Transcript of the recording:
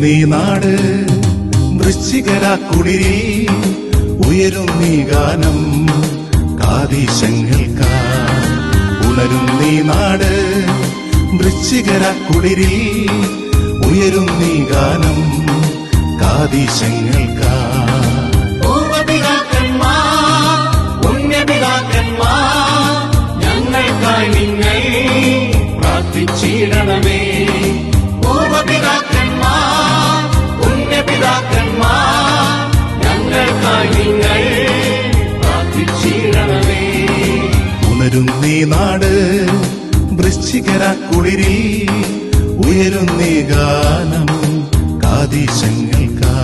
നീ നാട് വൃശ്ചികര കുളിരിൽ ഉയരും നീ ഗാനം കാതീശങ്ങൾക്കാ. ഉണരും നീ നാട് വൃശ്ചികര കുളിരിൽ ഉയരും നീ ഗാനം കാതീശങ്ങൾക്കാ. ഞങ്ങൾക്കായി നിങ്ങൾ പ്രാർത്ഥിച്ചിടണമേ. പൂർവപിതാക്കന്മാർ പുണ്യപിതാക്കന്മാർ ഞങ്ങൾക്കായി നിങ്ങൾ പ്രാർത്ഥിച്ചിടണമേ. ഉണരും നീ നാട് വൃശ്ചികര കുളിരിൽ ഉയരും നീ ഗാനം കാതീശങ്ങൾക്കാ.